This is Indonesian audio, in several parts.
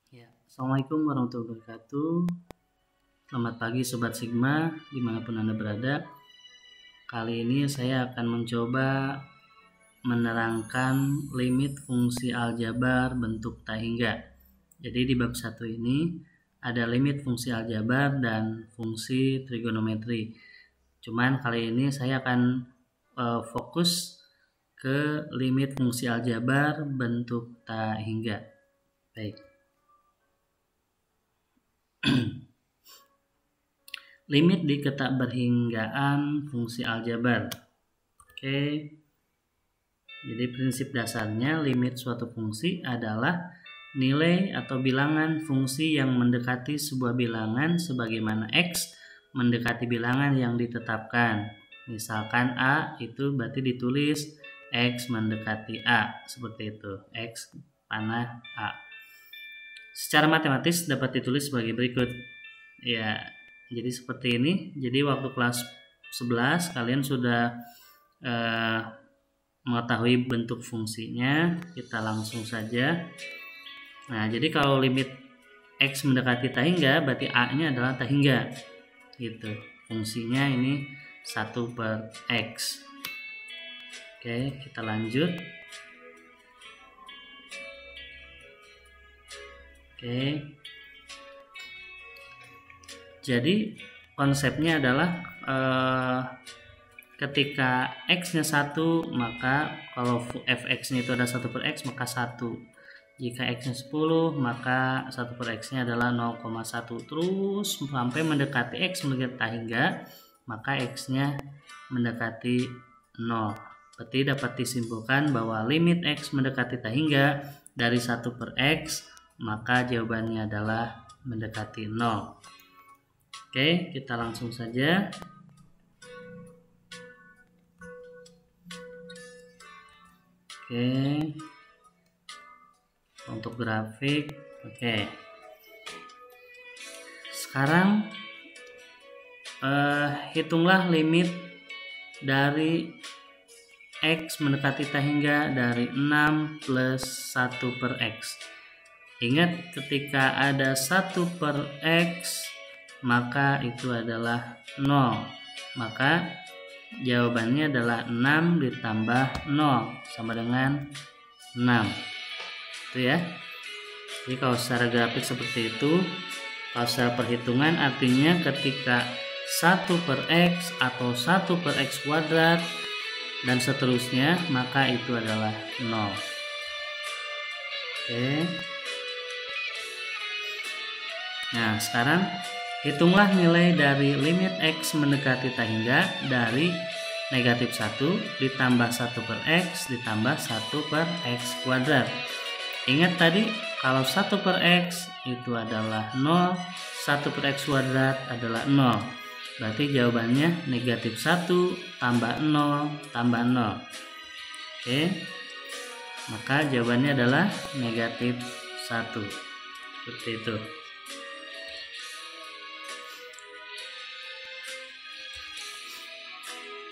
Ya, Assalamualaikum warahmatullahi wabarakatuh. Selamat pagi Sobat Sigma, dimanapun Anda berada. Kali ini saya akan mencoba menerangkan limit fungsi aljabar bentuk tak hingga. Jadi di bab 1 ini ada limit fungsi aljabar dan fungsi trigonometri. Cuman kali ini saya akan fokus ke limit fungsi aljabar bentuk tak hingga. Baik. Limit di ketakberhinggaan fungsi aljabar. Oke. Jadi prinsip dasarnya limit suatu fungsi adalah nilai atau bilangan fungsi yang mendekati sebuah bilangan sebagaimana X mendekati bilangan yang ditetapkan. Misalkan A itu berarti ditulis X mendekati A, seperti itu. X panah A. Secara matematis dapat ditulis sebagai berikut. Ya, jadi seperti ini. Jadi waktu kelas 11 kalian sudah mengetahui bentuk fungsinya. Kita langsung saja. Nah, jadi kalau limit X mendekati tak hingga berarti A nya adalah tak hingga gitu. Fungsinya ini 1/X. Oke, kita lanjut. Oke. Jadi konsepnya adalah ketika X-nya 1, maka kalau fx-nya itu ada 1/X maka 1. Jika X-nya 10, maka 1/X-nya adalah 0,1. Terus sampai mendekati X mendekati tak hingga, maka X-nya mendekati 0. Berarti dapat disimpulkan bahwa limit X mendekati tak hingga dari 1/X, maka jawabannya adalah mendekati 0. Oke, kita langsung saja. Oke, untuk grafik. Oke, sekarang hitunglah limit dari X mendekati tak hingga dari 6 plus 1/X. Ingat, ketika ada 1/X maka itu adalah 0. Maka jawabannya adalah 6 ditambah 0 sama dengan 6. Itu ya. Jadi kalau secara grafik seperti itu, kalau secara perhitungan artinya ketika 1/X atau 1/X kuadrat dan seterusnya, maka itu adalah 0. Oke. Nah, sekarang hitunglah nilai dari limit X mendekati tak hingga dari negatif 1 ditambah 1/X ditambah 1/X kuadrat. Ingat tadi kalau 1/X itu adalah 0, 1/X kuadrat adalah 0. Berarti jawabannya negatif 1 tambah 0 tambah 0. Oke. Maka jawabannya adalah negatif 1. Seperti itu.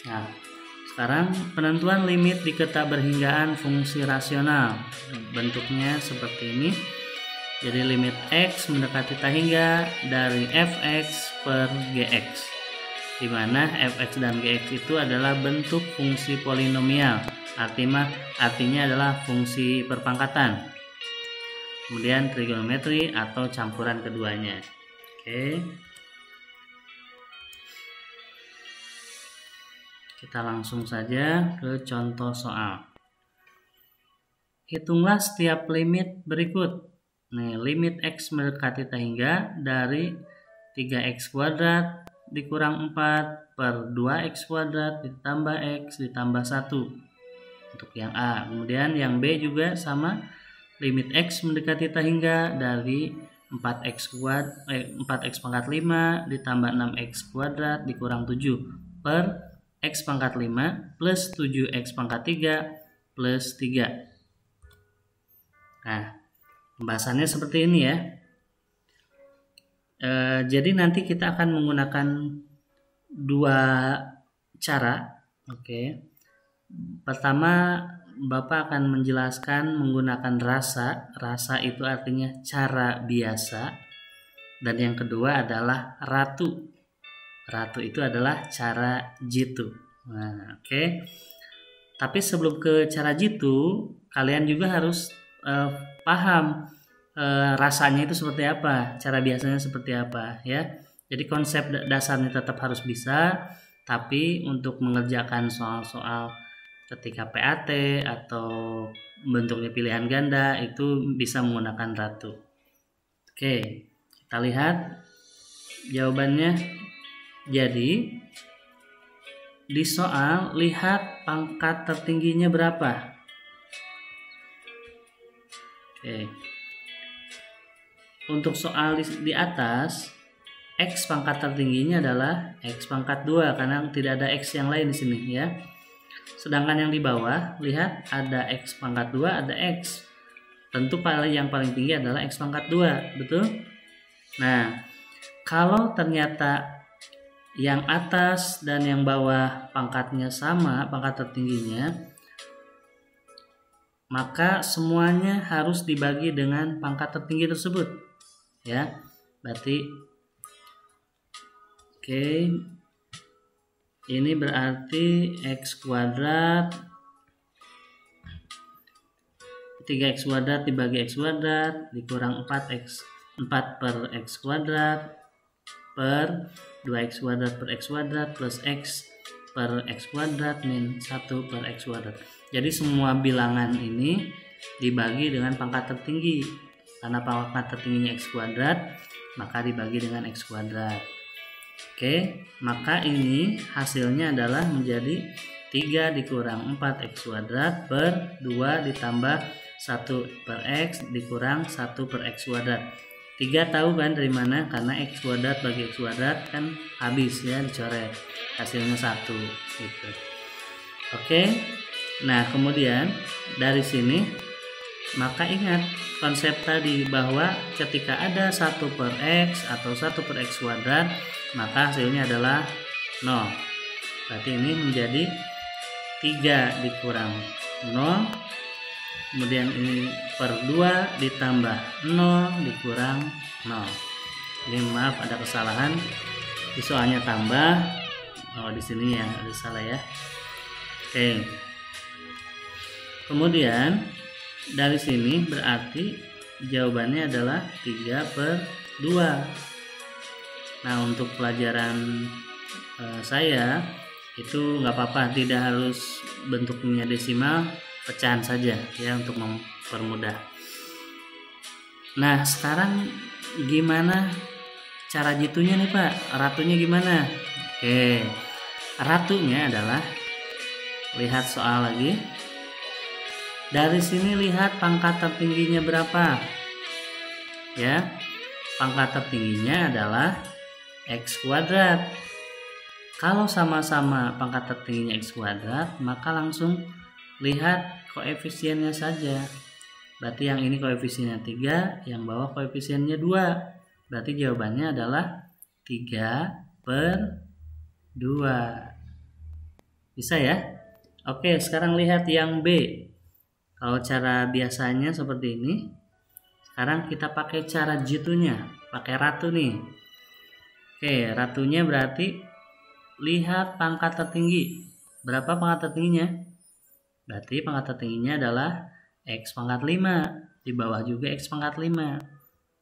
Nah, sekarang penentuan limit di ketakberhinggaan fungsi rasional. Bentuknya seperti ini. Jadi limit X mendekati tak hingga dari fx per gx, di mana fx dan gx itu adalah bentuk fungsi polinomial, artinya adalah fungsi perpangkatan. Kemudian trigonometri atau campuran keduanya. Oke. Kita langsung saja ke contoh soal. Hitunglah setiap limit berikut. Nih, limit X mendekati tak hingga dari 3X kuadrat dikurang 4 per 2X kuadrat ditambah X ditambah 1. Untuk yang A. Kemudian yang B juga sama. Limit X mendekati tak hingga dari 4X pangkat 5 ditambah 6X kuadrat dikurang 7 per X pangkat 5 plus 7X pangkat 3 plus 3. Nah, pembahasannya seperti ini ya. Jadi nanti kita akan menggunakan dua cara. Oke. Pertama, Bapak akan menjelaskan menggunakan rasa. Rasa itu artinya cara biasa. Dan yang kedua adalah ratu. Ratu itu adalah cara jitu. Nah, oke. Tapi sebelum ke cara jitu, kalian juga harus paham rasanya itu seperti apa, cara biasanya seperti apa, ya. Jadi konsep dasarnya tetap harus bisa, tapi untuk mengerjakan soal-soal ketika PAT atau bentuknya pilihan ganda itu bisa menggunakan ratu. Oke, kita lihat jawabannya. Jadi di soal lihat pangkat tertingginya berapa. Oke. Untuk soal di atas, X pangkat tertingginya adalah X pangkat 2 karena tidak ada X yang lain di sini, ya. Sedangkan yang di bawah, lihat ada X pangkat 2, ada X. Tentu yang paling tinggi adalah X pangkat 2, betul? Nah, kalau ternyata yang atas dan yang bawah pangkatnya sama, pangkat tertingginya, maka semuanya harus dibagi dengan pangkat tertinggi tersebut, ya. Berarti oke, ini berarti X kuadrat 3X kuadrat dibagi X kuadrat dikurang 4 per X kuadrat per 2X kuadrat per X kuadrat plus X per X kuadrat min 1 per X kuadrat. Jadi semua bilangan ini dibagi dengan pangkat tertinggi. Karena pangkat tertingginya X kuadrat, maka dibagi dengan X kuadrat. Oke, maka ini hasilnya adalah menjadi 3 dikurang 4X kuadrat per 2 ditambah 1 per X dikurang 1 per X kuadrat. 3 tahu kan dari mana? Karena X kuadrat bagi X kuadrat kan habis, ya, dicoret. Hasilnya 1 gitu. Oke, nah kemudian dari sini maka ingat konsep tadi bahwa ketika ada 1 per X atau 1 per X kuadrat, maka hasilnya adalah 0. Berarti ini menjadi 3 dikurang 0, kemudian ini per 2 ditambah 0 dikurang 0. Ini maaf ada kesalahan di soalnya tambah, di sini ya ada salah, ya. Oke, kemudian dari sini berarti jawabannya adalah 3 per 2. Nah, untuk pelajaran saya itu nggak apa-apa, tidak harus bentuknya desimal, pecahan saja, ya, untuk mempermudah. Nah, sekarang gimana cara jitunya nih, Pak? Ratunya gimana? Oke, ratunya adalah, lihat soal lagi. Dari sini lihat pangkat tertingginya berapa, ya. Pangkat tertingginya adalah X kuadrat. Kalau sama-sama pangkat tertingginya X kuadrat, maka langsung lihat koefisiennya saja. Berarti yang ini koefisiennya 3, yang bawah koefisiennya 2. Berarti jawabannya adalah 3 per 2. Bisa, ya? Oke, sekarang lihat yang B. Kalau cara biasanya seperti ini, sekarang kita pakai cara jitunya, pakai ratu nih. Oke, ratunya berarti lihat pangkat tertinggi. Berapa pangkat tertingginya? Berarti pangkat tertingginya adalah X pangkat 5. Di bawah juga X pangkat 5.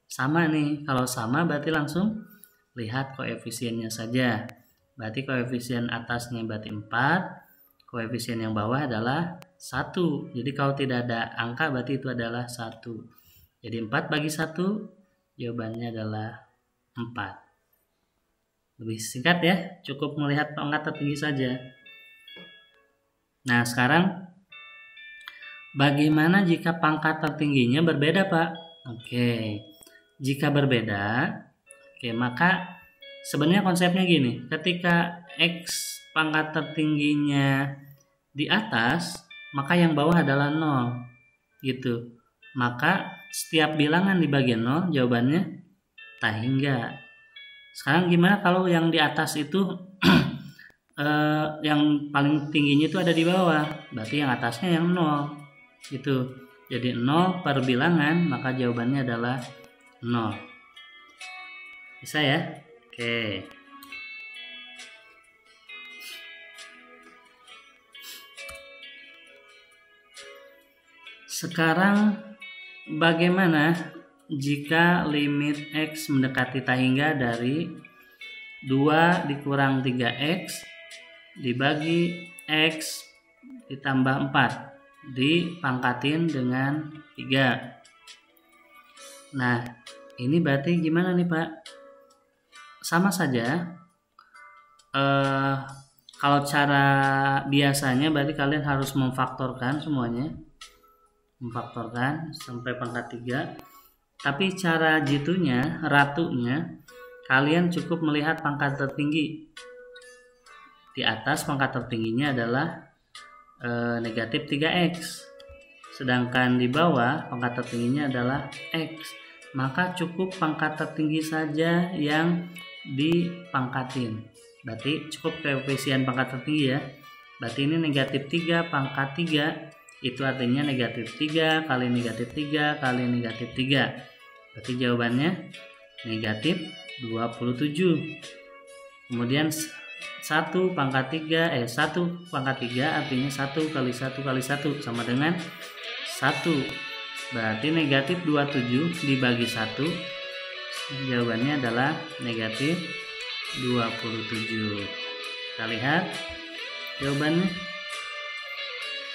Sama nih, kalau sama berarti langsung lihat koefisiennya saja. Berarti koefisien atasnya berarti 4. Koefisien yang bawah adalah 1. Jadi kalau tidak ada angka berarti itu adalah 1. Jadi 4 bagi 1 jawabannya adalah 4. Lebih singkat, ya, cukup melihat pangkat tertinggi saja. Nah, sekarang bagaimana jika pangkat tertingginya berbeda, Pak? Oke, jika berbeda, maka sebenarnya konsepnya gini. Ketika X pangkat tertingginya di atas, maka yang bawah adalah 0, gitu. Maka setiap bilangan di bagian 0 jawabannya tak hingga. Sekarang gimana kalau yang di atas itu yang paling tingginya itu ada di bawah, berarti yang atasnya yang 0 gitu. Jadi 0 per bilangan, maka jawabannya adalah 0. Bisa ya? Oke. Sekarang bagaimana jika limit X mendekati tak hingga dari 2 dikurang 3X dibagi X ditambah 4 dipangkatin dengan 3. Nah, ini berarti gimana nih Pak? Sama saja. Kalau cara biasanya berarti kalian harus memfaktorkan semuanya. Memfaktorkan sampai pangkat 3. Tapi cara jitunya, ratunya, kalian cukup melihat pangkat tertinggi. Di atas pangkat tertingginya adalah negatif 3X. Sedangkan di bawah pangkat tertingginya adalah X. Maka cukup pangkat tertinggi saja yang dipangkatin. Berarti cukup koefisien pangkat tertinggi ya. Berarti ini negatif 3 pangkat 3. Itu artinya negatif 3 kali negatif 3 kali negatif 3. Berarti jawabannya negatif 27. Kemudian 1 pangkat 3 1 pangkat 3 artinya 1 kali 1 kali 1 sama dengan 1. Berarti negatif 27 dibagi 1, jawabannya adalah negatif 27. Kita lihat jawabannya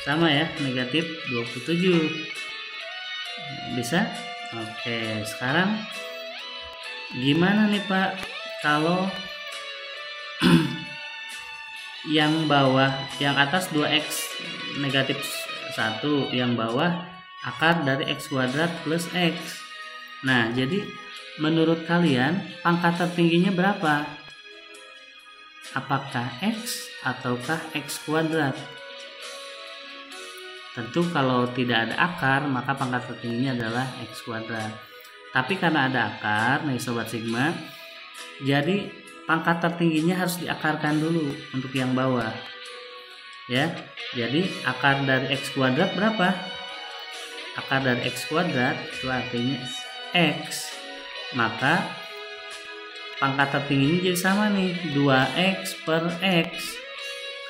sama ya, negatif 27. Bisa? Oke, sekarang gimana nih Pak kalau yang bawah, yang atas 2X negatif 1, yang bawah akar dari X kuadrat plus X. Nah, jadi menurut kalian pangkat tertingginya berapa? Apakah X ataukah X kuadrat? Tentu kalau tidak ada akar, maka pangkat tertingginya adalah X kuadrat. Tapi karena ada akar, nih Sobat Sigma, jadi pangkat tertingginya harus diakarkan dulu untuk yang bawah. Ya, jadi akar dari X kuadrat berapa? Akar dari X kuadrat itu artinya X. Maka pangkat tertingginya jadi sama nih, 2X per X.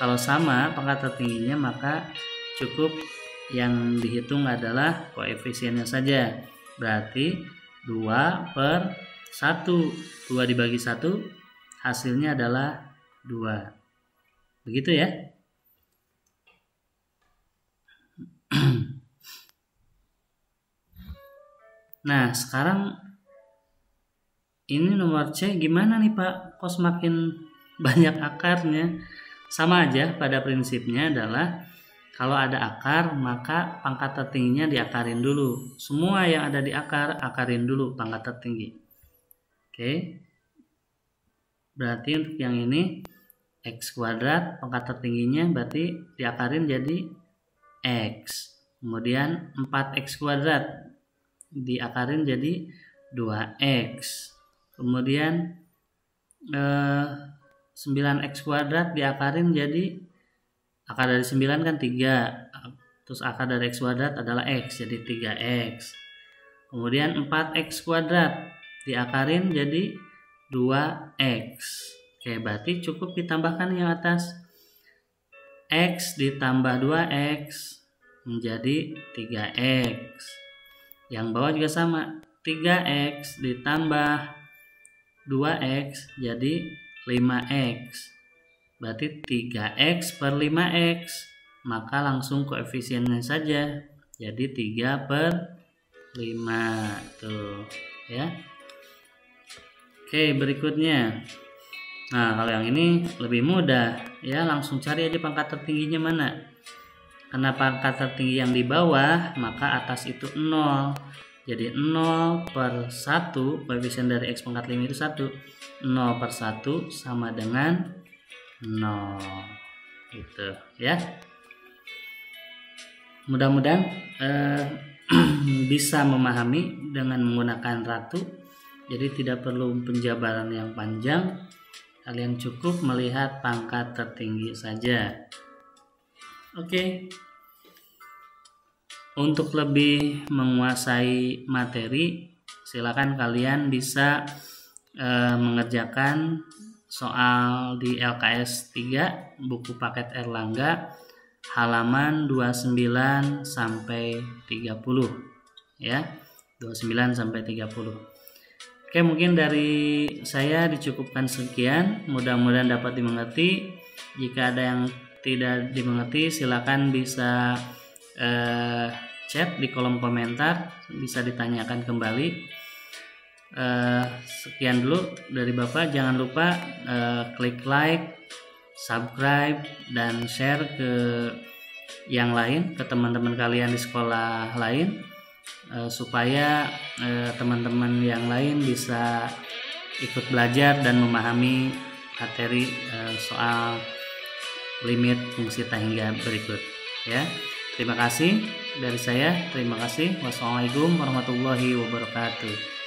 Kalau sama pangkat tertingginya, maka cukup yang dihitung adalah koefisiennya saja. Berarti 2 per 1. 2 dibagi 1 hasilnya adalah 2. Begitu ya. Nah, sekarang ini nomor C gimana nih Pak? Kok semakin banyak akarnya? Sama aja, pada prinsipnya adalah kalau ada akar, maka pangkat tertingginya diakarin dulu. Semua yang ada di akar, akarin dulu pangkat tertinggi. Oke. Berarti untuk yang ini X kuadrat, pangkat tertingginya berarti diakarin jadi X. Kemudian 4X kuadrat diakarin jadi 2X. Kemudian 9X kuadrat diakarin jadi, akar dari 9 kan 3, terus akar dari X kuadrat adalah X, jadi 3X. Kemudian 4X kuadrat diakarin jadi 2X. Oke, berarti cukup ditambahkan yang atas. X ditambah 2X menjadi 3X. Yang bawah juga sama, 3X ditambah 2X jadi 5X. Berarti 3X per 5X. Maka langsung koefisiennya saja. Jadi 3 per 5. Tuh ya. Oke, berikutnya. Nah, kalau yang ini lebih mudah ya, langsung cari aja pangkat tertingginya mana. Karena pangkat tertinggi yang di bawah, maka atas itu 0. Jadi 0 per 1, koefisien dari X pangkat 5 itu 1. 0 per 1 sama dengan 0 gitu ya. Mudah-mudahan bisa memahami dengan menggunakan ratu. Jadi tidak perlu penjabaran yang panjang. Kalian cukup melihat pangkat tertinggi saja. Oke. Untuk lebih menguasai materi, silakan kalian bisa mengerjakan soal di LKS 3 buku paket Erlangga halaman 29 sampai 30 ya. 29 sampai 30. Oke, mungkin dari saya dicukupkan sekian. Mudah-mudahan dapat dimengerti. Jika ada yang tidak dimengerti, silakan bisa chat di kolom komentar, bisa ditanyakan kembali. Sekian dulu dari Bapak. Jangan lupa klik like, subscribe, dan share ke yang lain, ke teman-teman kalian di sekolah lain, supaya teman-teman yang lain bisa ikut belajar dan memahami materi soal limit fungsi tak hingga berikut ya. Terima kasih dari saya. Terima kasih. Wassalamualaikum warahmatullahi wabarakatuh.